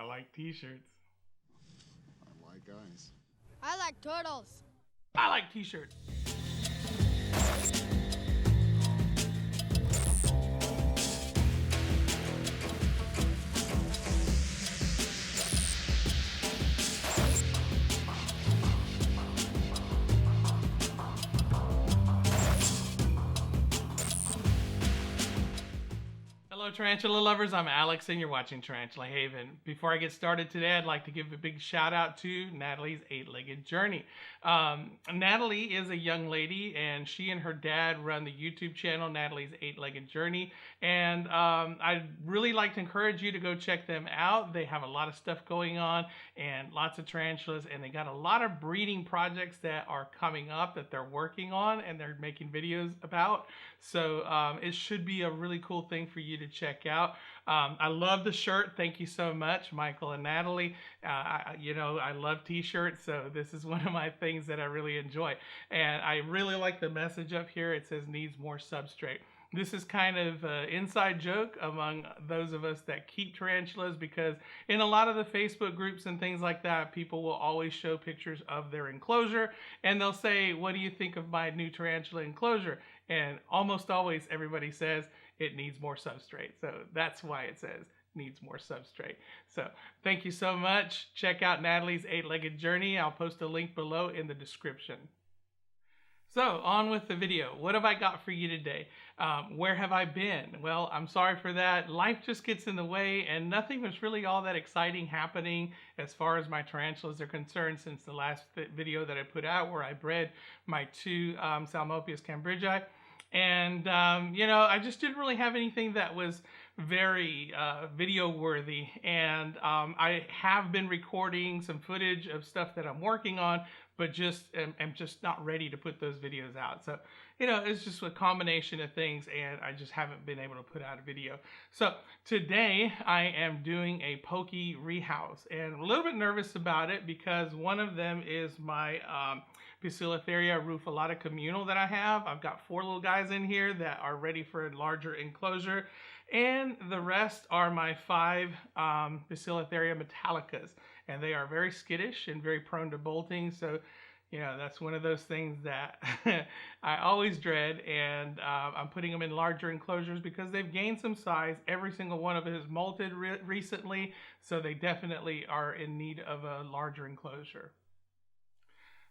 I like t-shirts. I like guys. I like turtles. I like t-shirts. Hello Tarantula lovers, I'm Alex and you're watching Tarantula Haven. Before I get started today, I'd like to give a big shout out to Natalie's 8-Legged Journey. Natalie is a young lady and she and her dad run the YouTube channel Natalie's 8-Legged Journey, and I'd really like to encourage you to go check them out. They have a lot of stuff going on and lots of tarantulas, and they got a lot of breeding projects that are coming up that they're working on and they're making videos about. So it should be a really cool thing for you to check out. I love the shirt. Thank you so much, Michael and Natalie. I love t-shirts, so this is one of my things that I really enjoy. And I really like the message up here. It says needs more substrate. This is kind of an inside joke among those of us that keep tarantulas, because in a lot of the Facebook groups and things like that, people will always show pictures of their enclosure and they'll say, what do you think of my new tarantula enclosure? And almost always everybody says it needs more substrate. So that's why it says needs more substrate. So thank you so much. Check out Natalie's 8-Legged Journey. I'll post a link below in the description. So on with the video. What have I got for you today? Where have I been? Well, I'm sorry for that. Life just gets in the way and nothing was really all that exciting happening as far as my tarantulas are concerned since the last video that I put out where I bred my two Salmopius cambridgei. And, I just didn't really have anything that was very video worthy. And I have been recording some footage of stuff that I'm working on, but I'm just not ready to put those videos out. So, it's just a combination of things and I just haven't been able to put out a video. So today I am doing a Poecilotheria rehouse and I'm a little bit nervous about it because one of them is my Poecilotheria rufilata communal that I have. I've got 4 little guys in here that are ready for a larger enclosure, and the rest are my 5 Poecilotheria metallicas, and they are very skittish and very prone to bolting. So that's one of those things that I always dread, and I'm putting them in larger enclosures because they've gained some size. Every single one of it has molted recently, so they definitely are in need of a larger enclosure.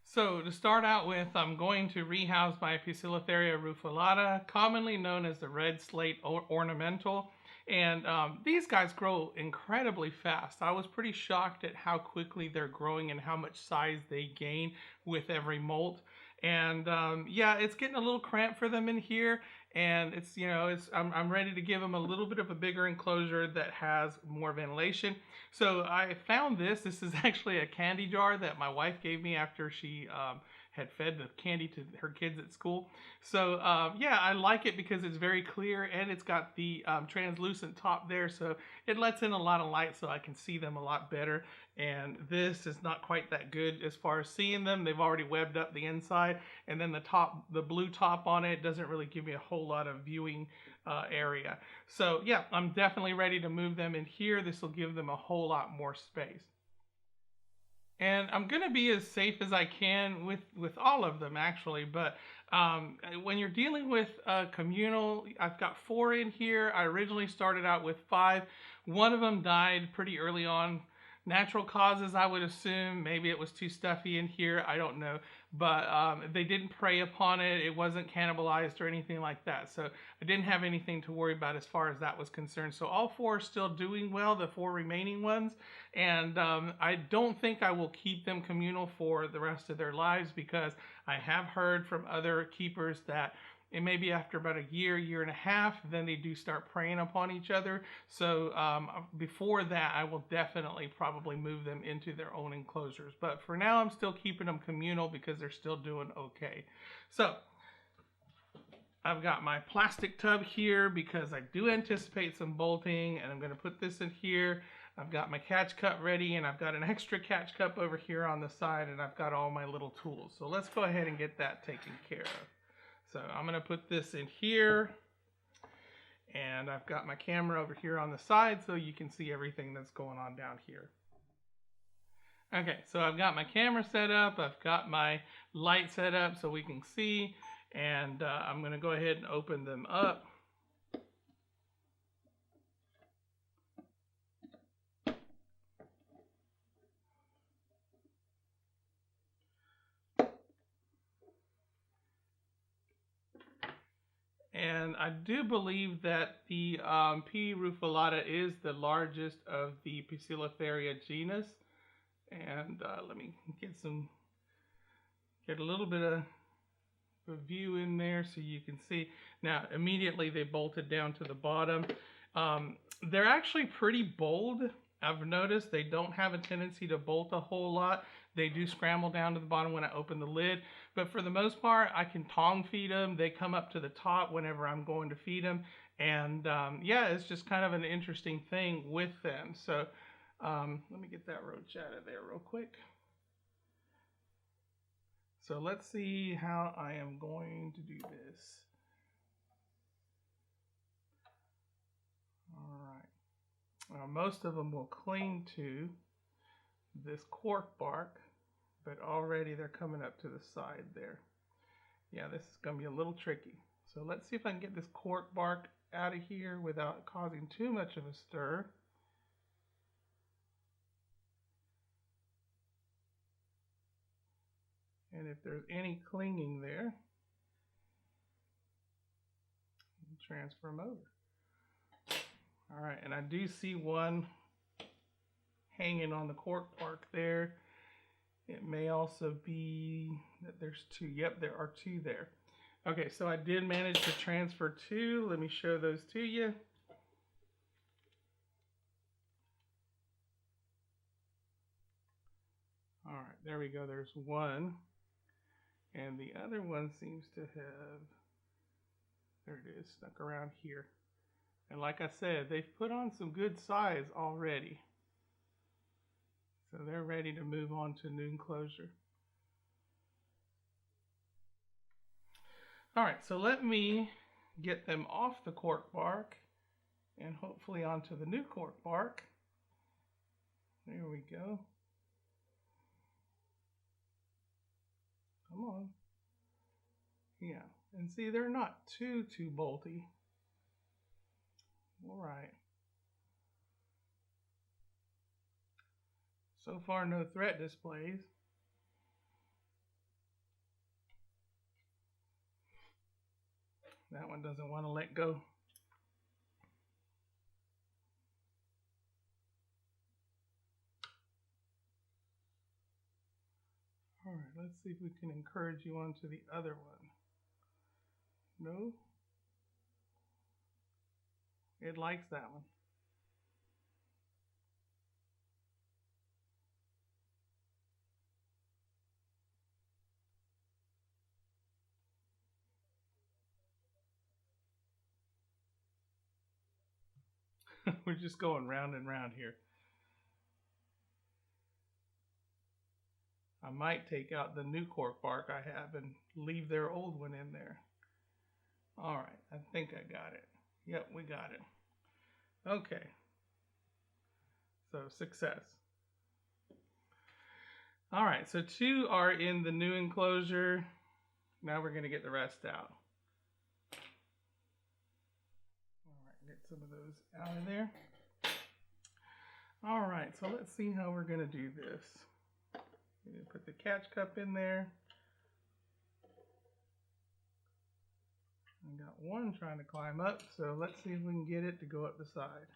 So to start out with, I'm going to rehouse my Poecilotheria rufilata, commonly known as the red slate ornamental. And these guys grow incredibly fast. I was pretty shocked at how quickly they're growing and how much size they gain with every molt. And it's getting a little cramped for them in here. And I'm ready to give them a little bit of a bigger enclosure that has more ventilation. So I found this. This is actually a candy jar that my wife gave me after she had fed the candy to her kids at school. So I like it because it's very clear and it's got the translucent top there, so it lets in a lot of light so I can see them a lot better. And this is not quite that good as far as seeing them. They've already webbed up the inside, and then the blue top on it doesn't really give me a whole lot of viewing area. So I'm definitely ready to move them in here. This will give them a whole lot more space. And I'm going to be as safe as I can with all of them, actually. But when you're dealing with communal, I've got 4 in here. I originally started out with 5. One of them died pretty early on. Natural causes, I would assume. Maybe it was too stuffy in here. I don't know. But they didn't prey upon it. It wasn't cannibalized or anything like that. So I didn't have anything to worry about as far as that was concerned. So all 4 are still doing well, the 4 remaining ones. And I don't think I will keep them communal for the rest of their lives, because I have heard from other keepers that it may be after about a year and a half, then they do start preying upon each other. So before that, I will definitely probably move them into their own enclosures. But for now, I'm still keeping them communal because they're still doing okay. So I've got my plastic tub here because I do anticipate some bolting, and I'm going to put this in here. I've got my catch cup ready, and I've got an extra catch cup over here on the side, and I've got all my little tools. So let's go ahead and get that taken care of. So I'm going to put this in here, And I've got my camera over here on the side so you can see everything that's going on down here. Okay, so I've got my camera set up, I've got my light set up so we can see, and I'm going to go ahead and open them up. And I do believe that the P. rufilata is the largest of the Poecilotheria genus. And let me get a little bit of a view in there so you can see. Now, immediately they bolted down to the bottom. They're actually pretty bold. I've noticed they don't have a tendency to bolt a whole lot. They do scramble down to the bottom when I open the lid. But for the most part, I can tong feed them. They come up to the top whenever I'm going to feed them. And yeah, it's just kind of an interesting thing with them. So let me get that roach out of there real quick. So let's see how I am going to do this. All right. Now, most of them will cling to this cork bark, but already they're coming up to the side there. Yeah, this is going to be a little tricky. So let's see if I can get this cork bark out of here without causing too much of a stir. And if there's any clinging there, transfer them over. All right, and I do see one hanging on the cork bark there. It may also be that there's two. Yep, there are two there. Okay, so I did manage to transfer two. Let me show those to you. All right, there we go. There's one. And the other one seems to have, there it is, stuck around here. And like I said, they've put on some good size already. So they're ready to move on to new enclosure. All right, so let me get them off the cork bark and hopefully onto the new cork bark. There we go. Come on. Yeah, and see, they're not too bolty. All right. So far, no threat displays. That one doesn't want to let go. All right, let's see if we can encourage you onto the other one. No? It likes that one. We're just going round and round here. I might take out the new cork bark I have and leave their old one in there. All right, I think I got it. Yep, we got it. Okay. So success. All right, so two are in the new enclosure. Now we're going to get the rest out. All right, get some of those out of there. All right, so let's see how we're going to do this. Put the catch cup in there. I got one trying to climb up, so let's see if we can get it to go up the side.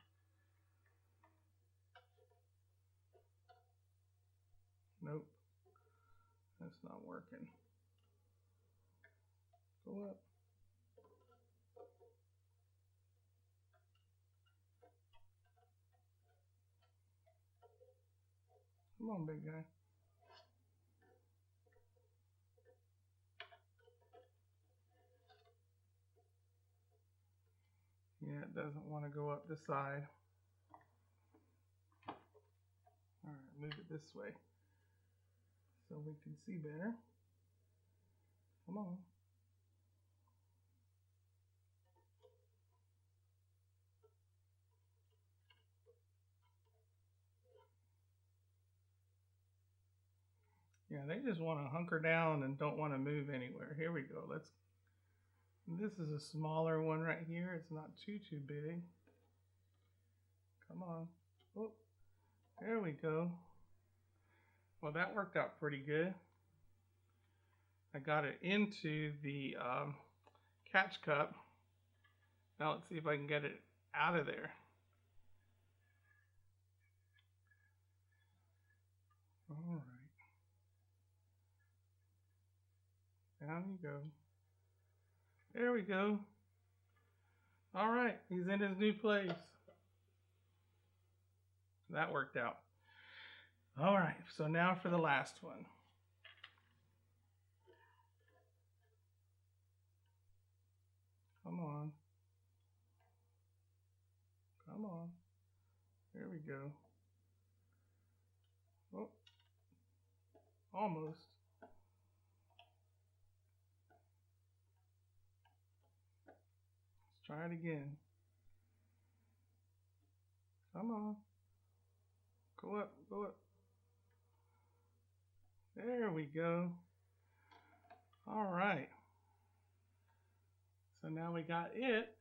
Nope, that's not working. Go up. Come on, big guy. Yeah, it doesn't want to go up the side. All right, move it this way so we can see better. Come on. Yeah, they just want to hunker down and don't want to move anywhere. Here we go. This is a smaller one right here. It's not too big. Come on. Oh, there we go. Well, that worked out pretty good. I got it into the catch cup. Now let's see if I can get it out of there. All right. Down you go. There we go. All right, he's in his new place. That worked out. All right, so now for the last one. Come on. Come on. There we go. Oh, almost. Let's try it again. Come on. Go up, go up. There we go. All right. So now we got it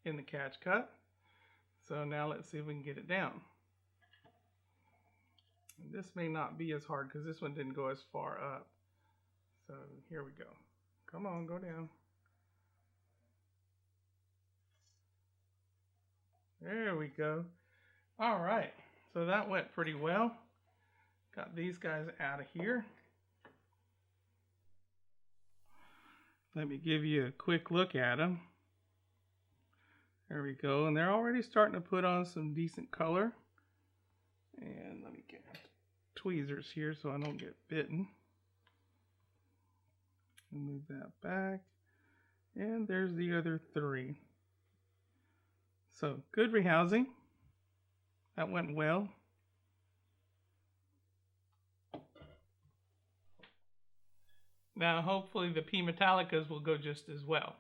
in the catch cup. So now let's see if we can get it down. And this may not be as hard because this one didn't go as far up. So here we go. Come on, go down. There we go. All right, so that went pretty well. Got these guys out of here. Let me give you a quick look at them. There we go, and they're already starting to put on some decent color. And let me get tweezers here so I don't get bitten. Move that back. And there's the other three. So, good rehousing. That went well. Now, hopefully the P metallicas will go just as well.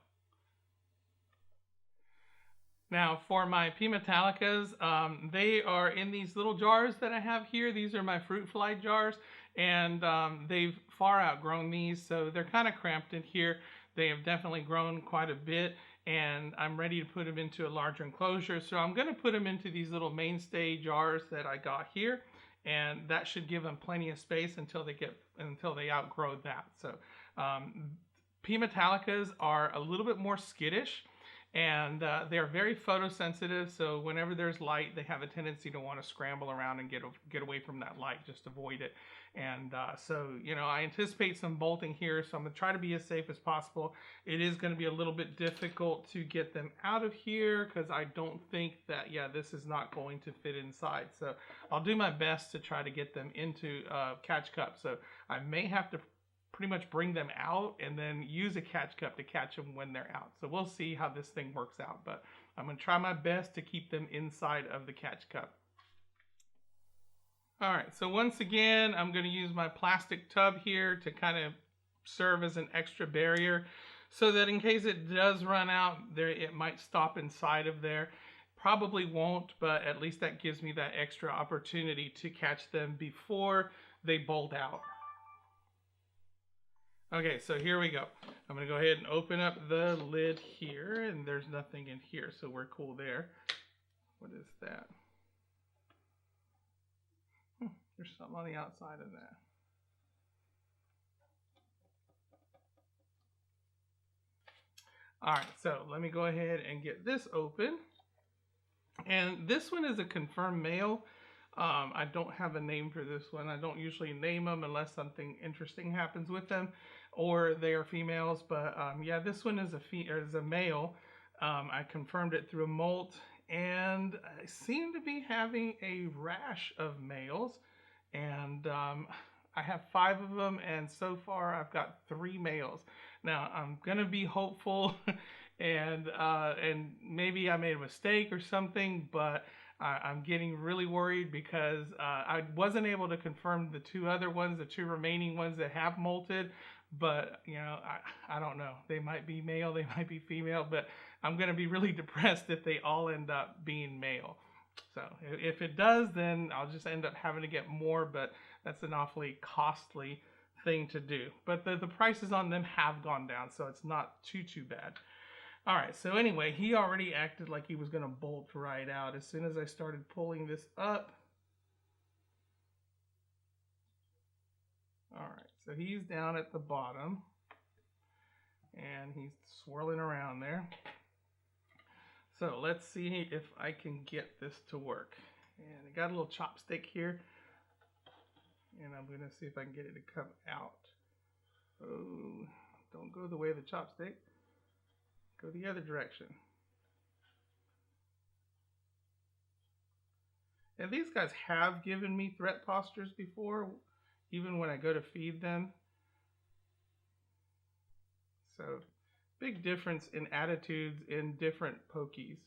Now, for my P metallicas, they are in these little jars that I have here. These are my fruit fly jars, and they've far outgrown these, so they're kind of cramped in here. They have definitely grown quite a bit, and I'm ready to put them into a larger enclosure. So I'm going to put them into these little mainstay jars that I got here, and that should give them plenty of space until they outgrow that. So P metallicas are a little bit more skittish, and they're very photosensitive. So whenever there's light, they have a tendency to want to scramble around and get away from that light, just avoid it. And so, you know, I anticipate some bolting here, so I'm going to try to be as safe as possible. It is going to be a little bit difficult to get them out of here because I don't think that, this is not going to fit inside. So I'll do my best to try to get them into catch cup. So I may have to pretty much bring them out and then use a catch cup to catch them when they're out. So we'll see how this thing works out, but I'm going to try my best to keep them inside of the catch cup. All right, so once again, I'm going to use my plastic tub here to kind of serve as an extra barrier so that in case it does run out, it might stop inside of there. Probably won't, but at least that gives me that extra opportunity to catch them before they bolt out. Okay, so here we go. I'm going to go ahead and open up the lid here, and there's nothing in here, so we're cool there. What is that? There's something on the outside of that. All right, so let me go ahead and get this open. And this one is a confirmed male. I don't have a name for this one. I don't usually name them unless something interesting happens with them or they are females. But this one is a male. I confirmed it through a molt, and I seem to be having a rash of males. And I have 5 of them, and so far I've got 3 males. Now I'm gonna be hopeful, and maybe I made a mistake or something, but I'm getting really worried because I wasn't able to confirm the 2 other ones, the 2 remaining ones that have molted. But you know, I don't know. They might be male, they might be female, but I'm gonna be really depressed if they all end up being male. So if it does, then I'll just end up having to get more, but that's an awfully costly thing to do. But the prices on them have gone down, so it's not too bad. All right, so anyway, he already acted like he was going to bolt right out as soon as I started pulling this up. All right, so he's down at the bottom, and he's swirling around there. So let's see if I can get this to work. And I got a little chopstick here, and I'm going to see if I can get it to come out. Oh, don't go the way of the chopstick. Go the other direction. And these guys have given me threat postures before, even when I go to feed them. So, big difference in attitudes in different pokies.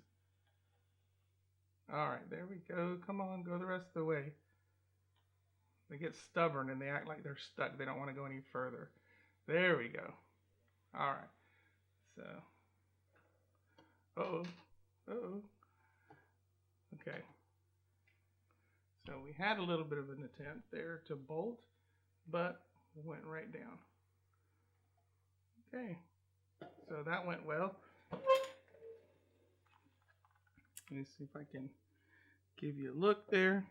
Alright, there we go. Come on, go the rest of the way. They get stubborn and they act like they're stuck. They don't want to go any further. There we go. Alright. So, uh-oh. Okay. So we had a little bit of an attempt there to bolt, but it went right down. Okay. So that went well. Let me see if I can give you a look there.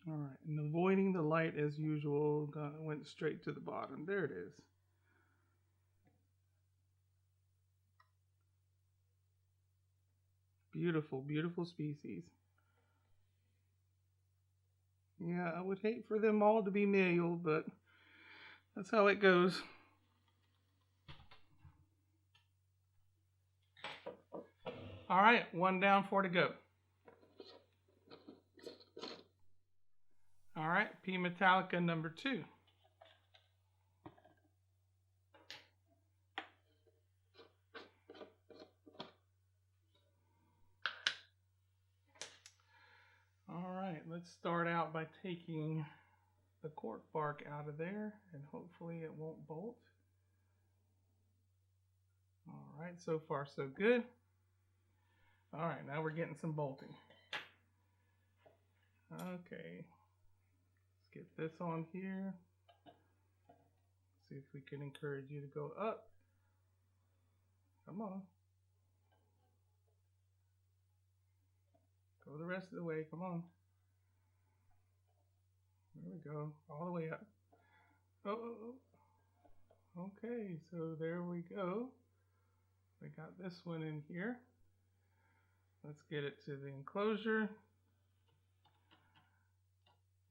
All right, and avoiding the light as usual, went straight to the bottom. There it is. Beautiful, beautiful species. Yeah, I would hate for them all to be male, but that's how it goes. All right, 1 down, 4 to go. All right, P. metallica number 2. All right, let's start out by taking the cork bark out of there, and hopefully it won't bolt. All right, so far so good. All right, now we're getting some bolting. Okay, let's get this on here. See if we can encourage you to go up. Come on. Go the rest of the way, come on. There we go, all the way up. Oh. Okay, so there we go. We got this one in here. Let's get it to the enclosure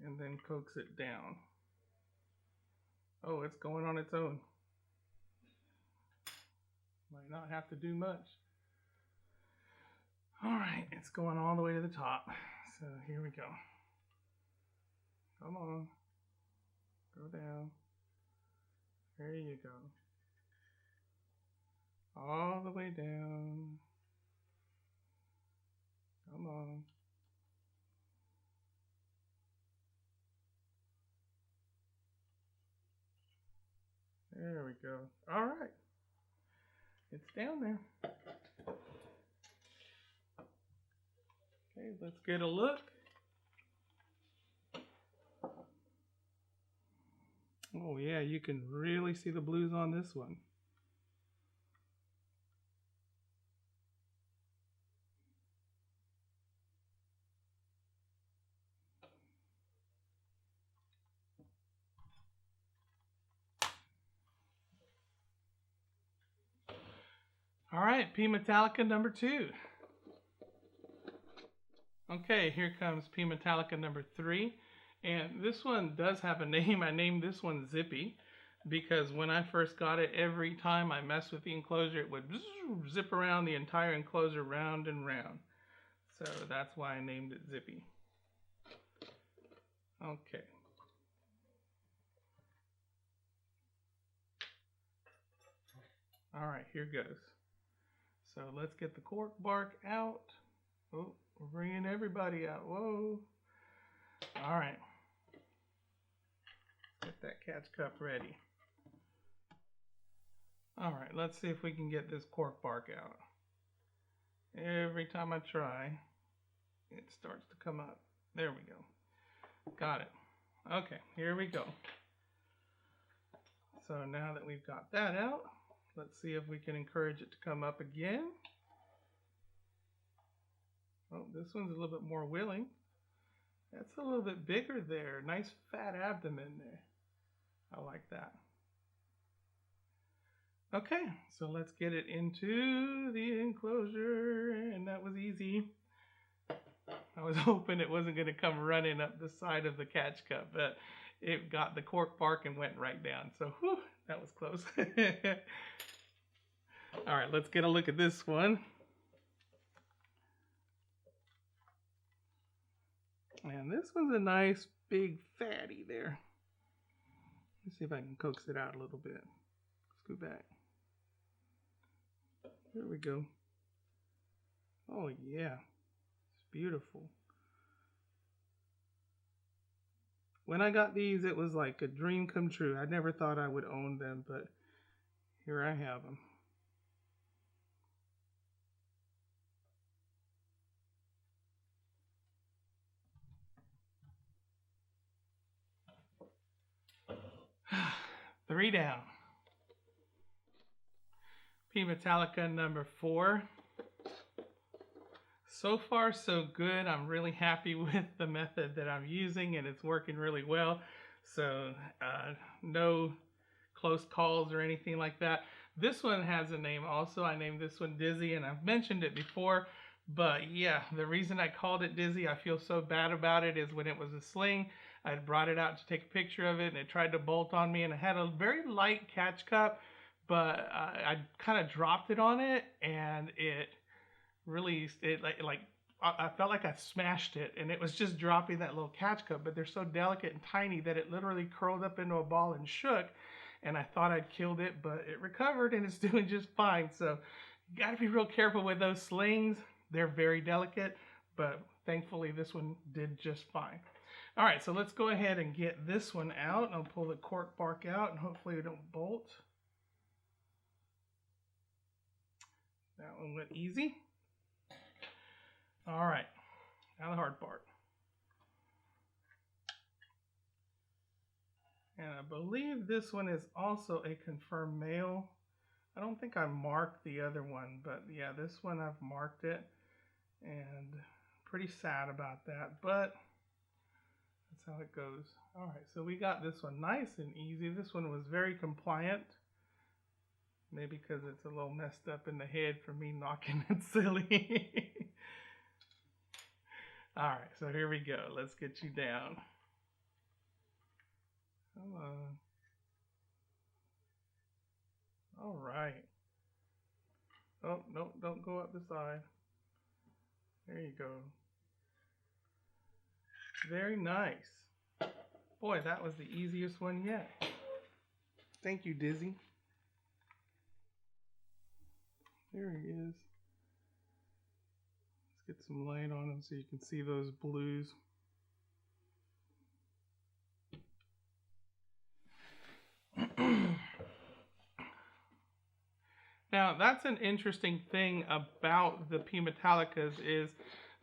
and then coax it down. Oh, it's going on its own. Might not have to do much. All right, it's going all the way to the top. So here we go. Come on. Go down. There you go. All the way down. Come on. There we go. All right. It's down there. Okay, let's get a look. Oh yeah, you can really see the blues on this one. All right, P. metallica number 2. Okay, here comes P. metallica number 3. And this one does have a name. I named this one Zippy because when I first got it, every time I messed with the enclosure, it would zip around the entire enclosure round and round. So that's why I named it Zippy. Okay. All right, here goes. So let's get the cork bark out. Oh, we're bringing everybody out. Whoa. All right. Get that catch cup ready. All right, let's see if we can get this cork bark out. Every time I try, it starts to come up. There we go. Got it. Okay, here we go. So now that we've got that out, let's see if we can encourage it to come up again. Oh, this one's a little bit more willing. That's a little bit bigger there. Nice fat abdomen there. I like that. Okay, so let's get it into the enclosure, and that was easy. I was hoping it wasn't going to come running up the side of the catch cup, but it got the cork bark and went right down. So, whew, that was close. All right, let's get a look at this one. And this one's a nice big fatty there. Let's see if I can coax it out a little bit. Scoot back. There we go. Oh yeah, it's beautiful. When I got these, it was like a dream come true. I never thought I would own them, but here I have them. Three down. P Metallica number 4. So far so good. I'm really happy with the method that I'm using, and it's working really well. So no close calls or anything like that. This one has a name also. I named this one Dizzy, and I've mentioned it before. But yeah, the reason I called it Dizzy, I feel so bad about it, is when it was a sling, I had brought it out to take a picture of it, and it tried to bolt on me, and it had a very light catch cup, but I kind of dropped it on it, and it really, I felt like I smashed it, and it was just dropping that little catch cup, but they're so delicate and tiny that it literally curled up into a ball and shook, and I thought I'd killed it, but it recovered, and it's doing just fine. So you got to be real careful with those slings. They're very delicate, but thankfully this one did just fine. All right, so let's go ahead and get this one out. I'll pull the cork bark out, and hopefully it don't bolt. That one went easy. All right, now the hard part. And I believe this one is also a confirmed male. I don't think I marked the other one, but yeah, this one I've marked it, and pretty sad about that, but that's how it goes. All right, so we got this one nice and easy. This one was very compliant. Maybe because it's a little messed up in the head from me knocking it silly. All right, so here we go. Let's get you down. Come on. All right. Oh, no, don't go up the side. There you go. Very nice. Boy, that was the easiest one yet. Thank you, Dizzy. There he is. Let's get some light on him so you can see those blues. Now, that's an interesting thing about the P Metallicas is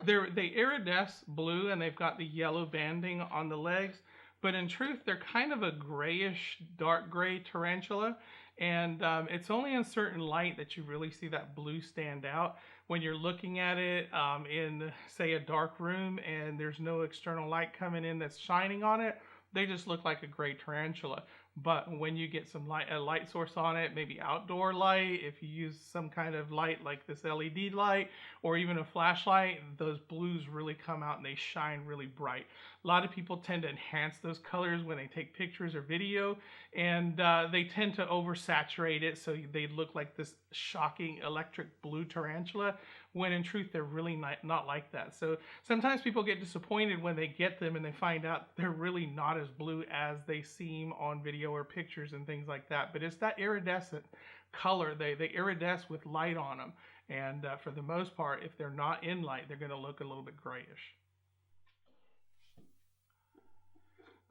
they iridesce blue and they've got the yellow banding on the legs, but in truth, they're kind of a grayish, dark gray tarantula, and it's only in certain light that you really see that blue stand out. When you're looking at it in, say, a dark room and there's no external light coming in that's shining on it, they just look like a gray tarantula. But when you get some light, a light source on it, maybe outdoor light, if you use some kind of light like this LED light or even a flashlight, those blues really come out and they shine really bright. A lot of people tend to enhance those colors when they take pictures or video, and they tend to oversaturate it so they look like this shocking electric blue tarantula, when in truth they're really not like that. So sometimes people get disappointed when they get them and they find out they're really not as blue as they seem on video or pictures and things like that. But it's that iridescent color. They iridesce with light on them, and for the most part, if they're not in light, they're going to look a little bit grayish.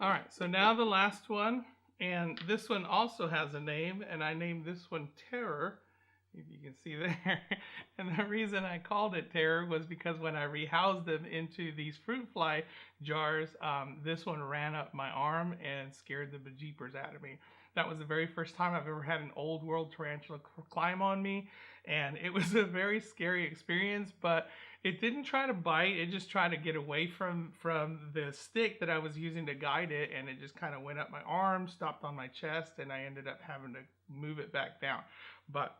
All right, so now the last one, and this one also has a name, and I named this one Terror, if you can see there. And the reason I called it Terror was because when I rehoused them into these fruit fly jars, this one ran up my arm and scared the bejeepers out of me. That was the very first time I've ever had an old world tarantula climb on me, and it was a very scary experience, but it didn't try to bite. It just tried to get away from the stick that I was using to guide it, and it just kind of went up my arm, stopped on my chest, and I ended up having to move it back down. But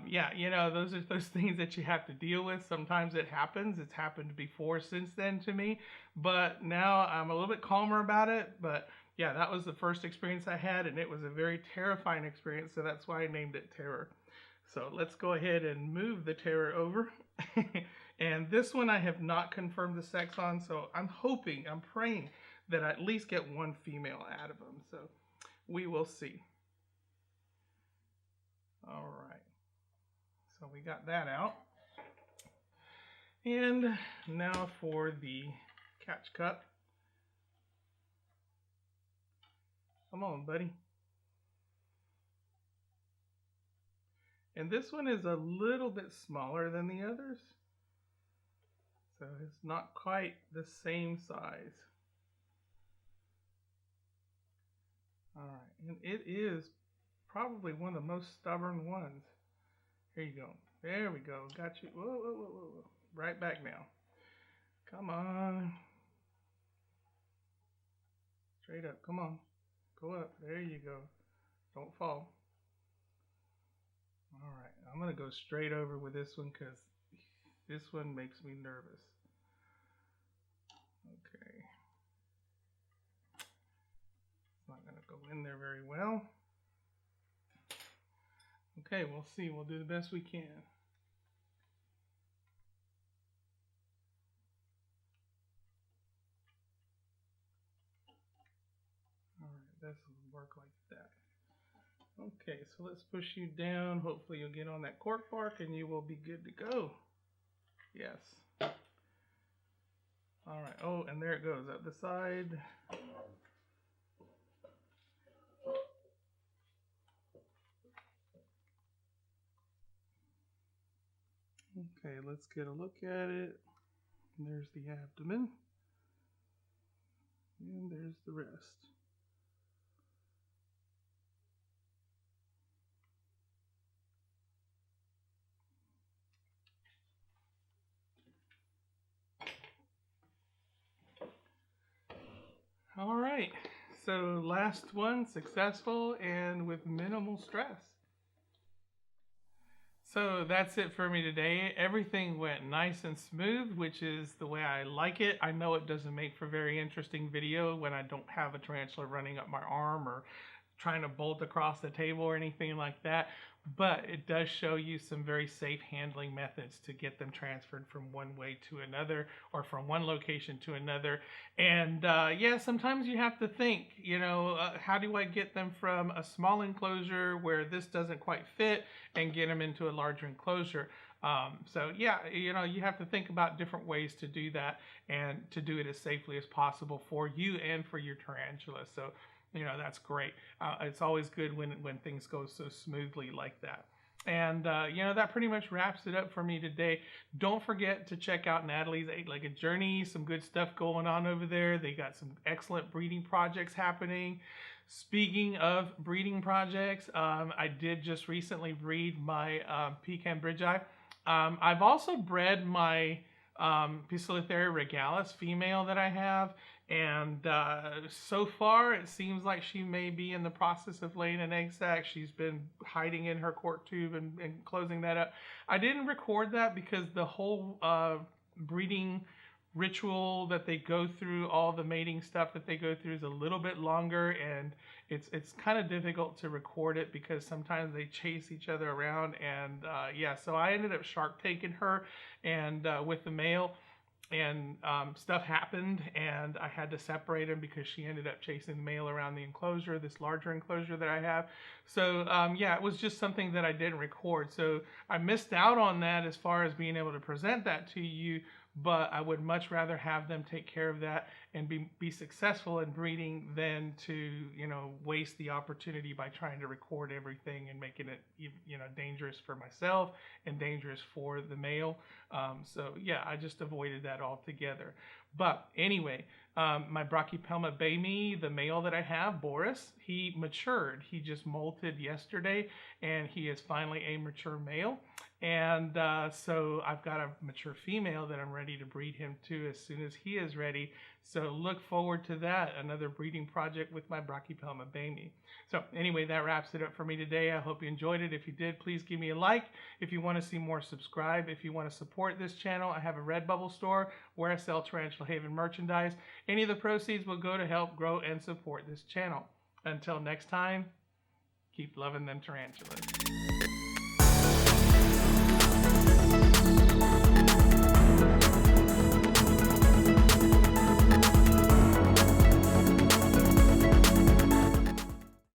yeah, you know, those are those things that you have to deal with. Sometimes it happens. It's happened before since then to me, but now I'm a little bit calmer about it. But yeah, that was the first experience I had, and it was a very terrifying experience, so that's why I named it Terror. So let's go ahead and move the Terror over. And this one I have not confirmed the sex on, so I'm hoping, I'm praying that I at least get one female out of them. So we will see. All right. So we got that out. And now for the catch cup. Come on, buddy. And this one is a little bit smaller than the others. So it's not quite the same size. All right, and it is probably one of the most stubborn ones. Here you go. There we go. Got you. Whoa, whoa, whoa, whoa, whoa. Right back now. Come on. Straight up. Come on. Go up. There you go. Don't fall. All right. I'm going to go straight over with this one because this one makes me nervous. Okay. It's not going to go in there very well. Okay, we'll see. We'll do the best we can. All right, this will work like that. Okay, so let's push you down. Hopefully you'll get on that cork bark and you will be good to go. Yes. All right. Oh, and there it goes up the side. Okay, let's get a look at it. And there's the abdomen. And there's the rest. All right, so last one, successful and with minimal stress. So that's it for me today. Everything went nice and smooth, which is the way I like it. I know it doesn't make for very interesting video when I don't have a tarantula running up my arm or trying to bolt across the table or anything like that, but it does show you some very safe handling methods to get them transferred from one way to another or from one location to another. And yeah, sometimes you have to think, you know, how do I get them from a small enclosure where this doesn't quite fit and get them into a larger enclosure? So yeah, you know, you have to think about different ways to do that and to do it as safely as possible for you and for your tarantula. So you know, that's great. It's always good when things go so smoothly like that. And, you know, that pretty much wraps it up for me today. Don't forget to check out Natalie's 8-Legged Journey. Some good stuff going on over there. They got some excellent breeding projects happening. Speaking of breeding projects, I did just recently breed my pecan bridge eye. I've also bred my Poecilotheria Regalis female that I have, and so far it seems like she may be in the process of laying an egg sac. She's been hiding in her cork tube and closing that up. I didn't record that because the whole breeding ritual that they go through, all the mating stuff that they go through is a little bit longer, and it's kind of difficult to record it because sometimes they chase each other around. And yeah, so I ended up shark taking her and with the male, and stuff happened and I had to separate them because she ended up chasing the male around the enclosure, this larger enclosure that I have. So yeah, it was just something that I didn't record, so I missed out on that as far as being able to present that to you, but I would much rather have them take care of that and be successful in breeding than to, you know, waste the opportunity by trying to record everything and making it, you know, dangerous for myself and dangerous for the male. So yeah, I just avoided that altogether. But anyway, my Brachypelma baby, the male that I have, Boris, he matured. He just molted yesterday, and he is finally a mature male. And so I've got a mature female that I'm ready to breed him to as soon as he is ready. So look forward to that, another breeding project with my Brachypelma baby. So anyway, that wraps it up for me today. I hope you enjoyed it. If you did, please give me a like. If you want to see more, subscribe. If you want to support this channel, I have a Redbubble store where I sell Tarantula Haven merchandise. Any of the proceeds will go to help grow and support this channel. Until next time, keep loving them tarantulas.